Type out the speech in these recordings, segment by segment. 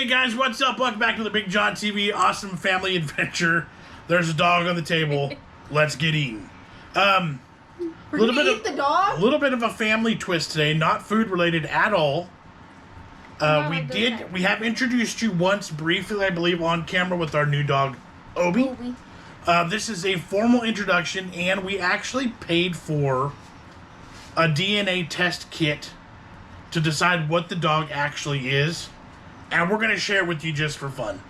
Hey guys, what's up? Welcome back to the BigJon TV awesome family adventure. There's a dog on the table. Let's get eating. We're gonna eat the dog? A little bit of a family twist today, not food related at all. We have introduced you once briefly, I believe, on camera with our new dog, Obie. This is a formal introduction, and we actually paid for a DNA test kit to decide what the dog actually is, and we're going to share it with you just for fun.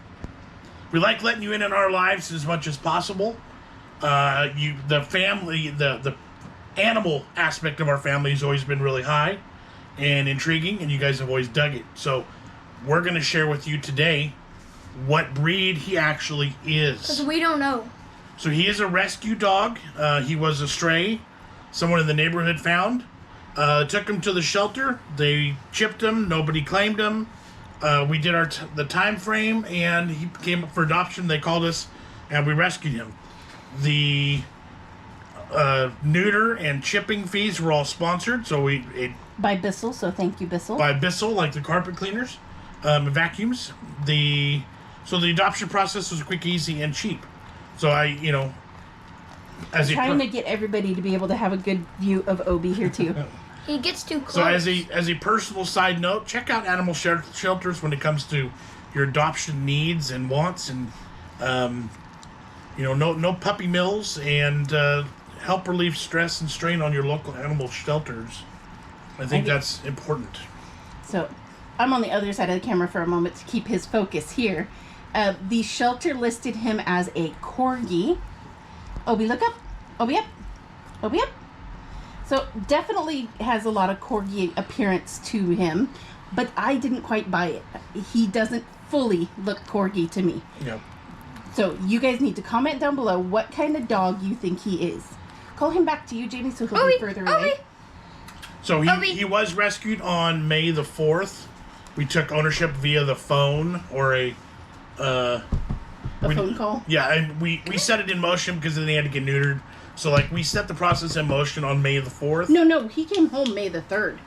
We like letting you in our lives as much as possible. The animal aspect of our family has always been really high and intriguing, and you guys have always dug it. So we're going to share with you today what breed he actually is. Because we don't know. So he is a rescue dog. He was a stray someone in the neighborhood found. Took him to the shelter. They chipped him. Nobody claimed him. We did the time frame, and he came up for adoption. They called us, and we rescued him. The neuter and chipping fees were all sponsored, so by Bissell. So thank you, Bissell. By Bissell, like the carpet cleaners, vacuums. So the adoption process was quick, easy, and cheap. So I'm trying to get everybody to be able to have a good view of Obie here too. He gets too close. So as a personal side note, check out animal shelters when it comes to your adoption needs and wants, and no puppy mills, and help relieve stress and strain on your local animal shelters. I think that's important. So I'm on the other side of the camera for a moment to keep his focus here. The shelter listed him as a corgi. Obie, look up. Obie up. Obie up. So definitely has a lot of corgi appearance to him, but I didn't quite buy it. He doesn't fully look corgi to me. Yep. So you guys need to comment down below what kind of dog you think he is. Call him back to you, Jamie, so he'll be further away. So he was rescued on May the 4th. We took ownership via the phone or a phone call? Yeah, and we set it in motion because then they had to get neutered. So, we set the process in motion on May the 4th. No, he came home May the 3rd.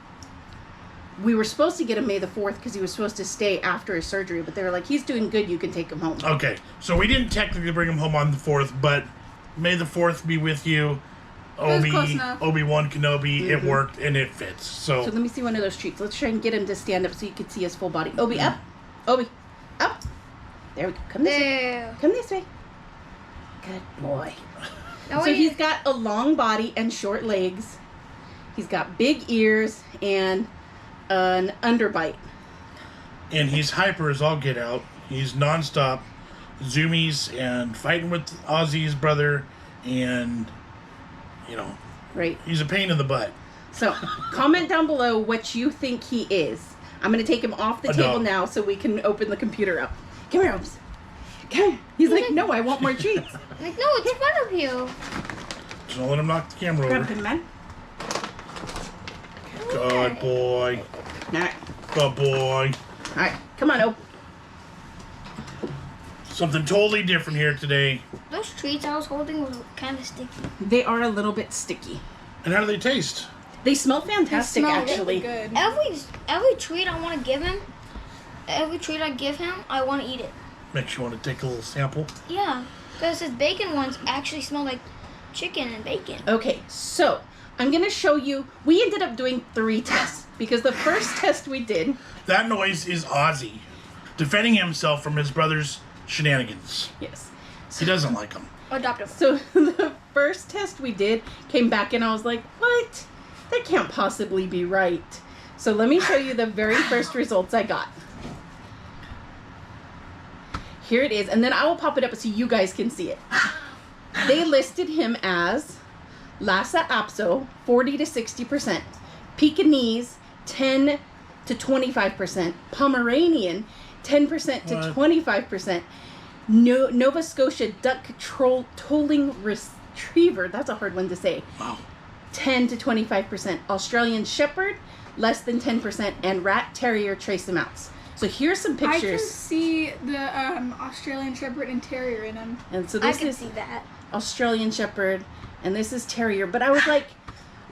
We were supposed to get him May the 4th because he was supposed to stay after his surgery, but they were like, he's doing good, you can take him home. Okay, so we didn't technically bring him home on the 4th, but May the 4th be with you. Obi-Wan Kenobi, It worked, and it fits. So let me see one of those treats. Let's try and get him to stand up so you can see his full body. Obie, up. Obie, up. There we go. Come this way. Come this way. Good boy. So he's got a long body and short legs. He's got big ears and an underbite. And he's hyper as all get out. He's nonstop zoomies and fighting with Ozzy's brother, and right. He's a pain in the butt. So comment down below what you think he is. I'm going to take him off the table now so we can open the computer up. Come here, Obie. Come here. He's like, no, I want more treats. Like, no, it's in front of you. Just don't let him knock the camera Grab over. him, man. Good boy. All right. Good boy. All right. Come on, Obie. Something totally different here today. Those treats I was holding were kind of sticky. They are a little bit sticky. And how do they taste? They smell fantastic, actually. Really good. Every treat I want to give him, I want to eat it. Makes you want to take a little sample. Yeah, because his bacon ones actually smell like chicken and bacon. Okay, so I'm going to show you. We ended up doing 3 tests because the first test we did. That noise is Ozzy defending himself from his brother's shenanigans. Yes. He doesn't like them. Adopt him. So the first test we did came back and I was like, what? That can't possibly be right. So let me show you the very first results I got. Here it is, and then I will pop it up so you guys can see it. They listed him as Lhasa Apso, 40 to 60%, Pekingese, 10 to 25%, Pomeranian, 10% to 25%, Nova Scotia Duck Tolling Retriever, that's a hard one to say, Wow. 10 to 25%, Australian Shepherd, less than 10%, and Rat Terrier Trace amounts. So here's some pictures. I can see the Australian Shepherd and Terrier in them. And so this I can is see that. Australian Shepherd, and this is Terrier. But I was like,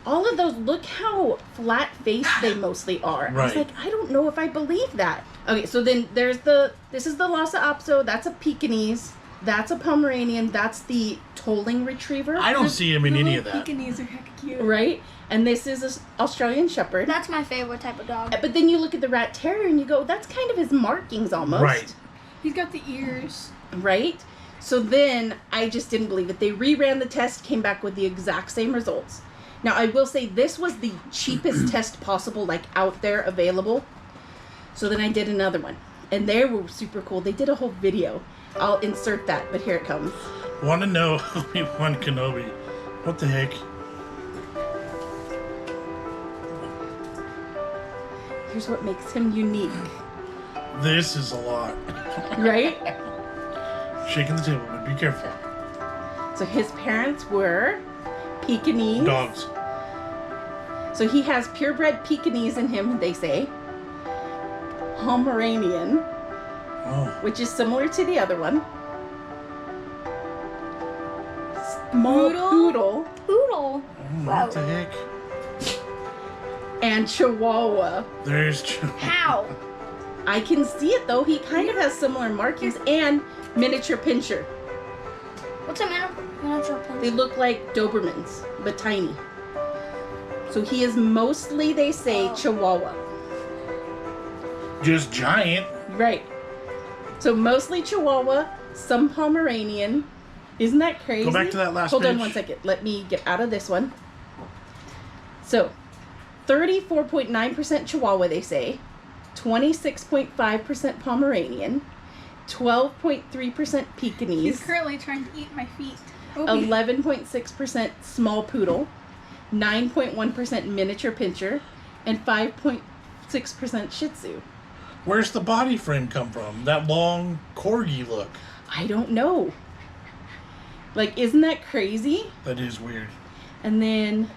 all of those, look how flat-faced they mostly are. Right. I was like, I don't know if I believe that. Okay, so then this is the Lhasa Apso, that's a Pekingese, that's a Pomeranian, that's the Tolling Retriever. I don't see him in any of that. Pekingese are hecka cute. Right? And this is an Australian Shepherd. That's my favorite type of dog. But then you look at the Rat Terrier and you go, that's kind of his markings almost. Right. He's got the ears. Right? So then I just didn't believe it. They reran the test, came back with the exact same results. Now I will say this was the cheapest test possible, like out there available. So then I did another one. And they were super cool. They did a whole video. I'll insert that, but here it comes. Want to know Obi-Wan Kenobi? What the heck? Here's what makes him unique. This is a lot. Right? Shaking the table, but be careful. So his parents were Pekingese. Dogs. So he has purebred Pekingese in him, they say. Pomeranian, Oh. which is similar to the other one. Small poodle. Poodle. What the heck? And Chihuahua. There's... How? I can see it though. He kind of has similar markings and miniature pinscher. What's a miniature They pencil? look like Dobermans, but tiny. So he is mostly, they say, Chihuahua. Just giant. Right. So mostly Chihuahua, some Pomeranian. Isn't that crazy? Go back to that last Hold on page. 1 second. Let me get out of this one. So, 34.9% Chihuahua, they say. 26.5% Pomeranian. 12.3% He's Pekingese. currently trying to eat my feet. Obie. 11.6% small poodle. 9.1% miniature pinscher. And 5.6% Shih Tzu. Where's the body frame come from? That long corgi look. I don't know. Like, isn't that crazy? That is weird. And then,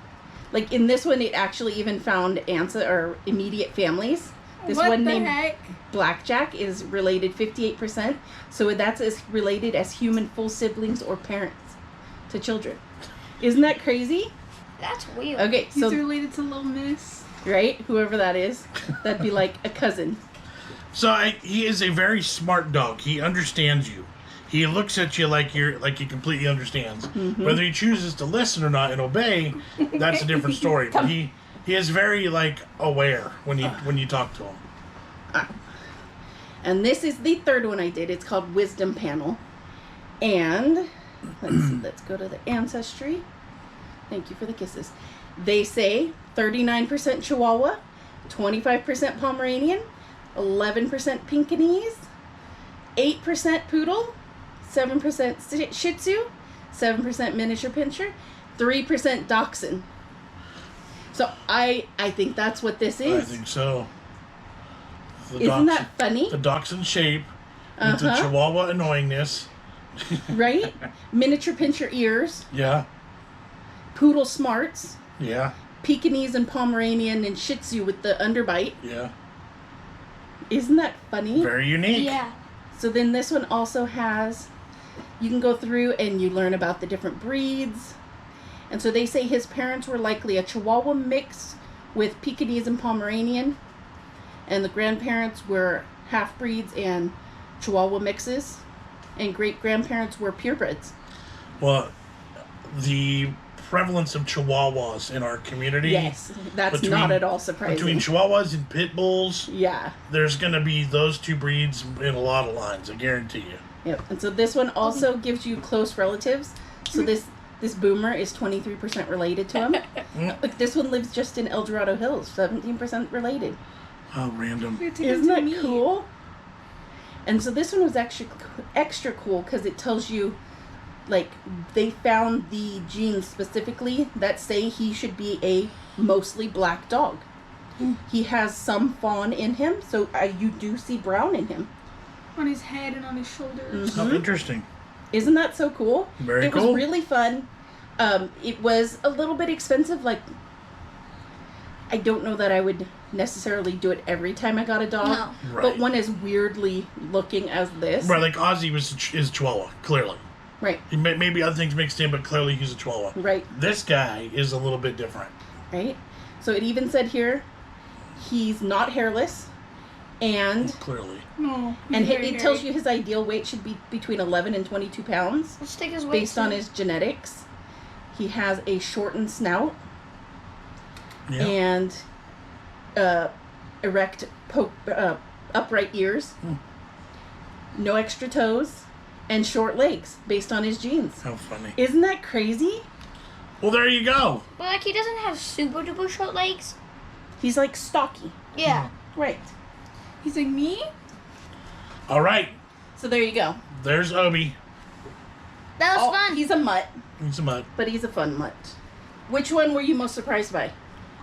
like, in this one, it actually even found or immediate families. This What one the named heck? Blackjack is related 58%. So that's as related as human full siblings or parents to children. Isn't that crazy? That's weird. Okay, He's so, related to Little Miss. right? Whoever that is. That'd be like a cousin. So he is a very smart dog. He understands you. He looks at you like he completely understands. Mm-hmm. Whether he chooses to listen or not and obey, that's a different story. But he is very like aware when you talk to him. And this is the third one I did. It's called Wisdom Panel. And let's go to the ancestry. Thank you for the kisses. They say 39% Chihuahua, 25% Pomeranian, 11% Pekingese, 8% Poodle, 7% Shih Tzu, 7% Miniature Pinscher, 3% Dachshund. So I think that's what this is. I think so. Isn't that funny? The dachshund shape with the Chihuahua annoyingness. Right? Miniature Pinscher ears, Yeah. Poodle smarts, Yeah. Pekingese and Pomeranian and Shih Tzu with the underbite. Yeah. Isn't that funny? Very unique. Yeah. So then this one also has, you can go through and you learn about the different breeds. And so they say his parents were likely a Chihuahua mix with Pekingese and Pomeranian. And the grandparents were half-breeds and Chihuahua mixes. And great-grandparents were purebreds. Well, the prevalence of Chihuahuas in our community. Yes, that's not at all surprising. Between Chihuahuas and Pit Bulls, Yeah. there's going to be those two breeds in a lot of lines, I guarantee you. Yep. And so this one also gives you close relatives. So this boomer is 23% related to him. Look, this one lives just in El Dorado Hills, 17% related. How random. Isn't that cool? And so this one was actually extra cool because it tells you, like, they found the genes specifically that say he should be a mostly black dog. He has some fawn in him, so you do see brown in him. On his head and on his shoulders. How interesting. Isn't that so cool? Very it cool. was really fun. It was a little bit expensive. Like, I don't know that I would necessarily do it every time I got a dog. No. Right. But one as weirdly looking as this. Right, like Ozzy is Chihuahua, clearly. Right. Maybe other things mixed in, but clearly he's a Chihuahua. Right. This guy is a little bit different. Right. So it even said here, he's not hairless. And Clearly. No. and it tells you his ideal weight should be between 11 and 22 pounds. Let's take his weight. Based on his genetics. He has a shortened snout. Yeah. And erect, upright ears. No extra toes. And short legs, based on his genes. How funny. Isn't that crazy? Well, there you go. But like he doesn't have super duper short legs. He's like stocky. Yeah. Right. He's like me? All right. So there you go. There's Obie. That was fun. He's a mutt, He's a mutt. but he's a fun mutt. Which one were you most surprised by?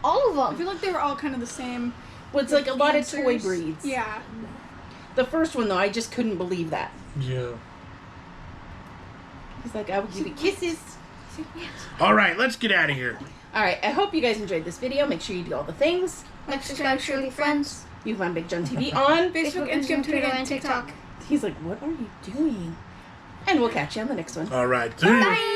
All of I them. feel like they were all kind of the same. Well, it's like a lot of toy answers. breeds. Yeah. The first one, though, I just couldn't believe that. Yeah. He's like, I will give you kisses. All right, let's get out of here. All right, I hope you guys enjoyed this video. Make sure you do all the things. Like, subscribe, share with your friends. You can find BigJon TV on. Facebook, Instagram, Twitter, and TikTok. He's like, what are you doing? And we'll catch you on the next one. All right. Bye.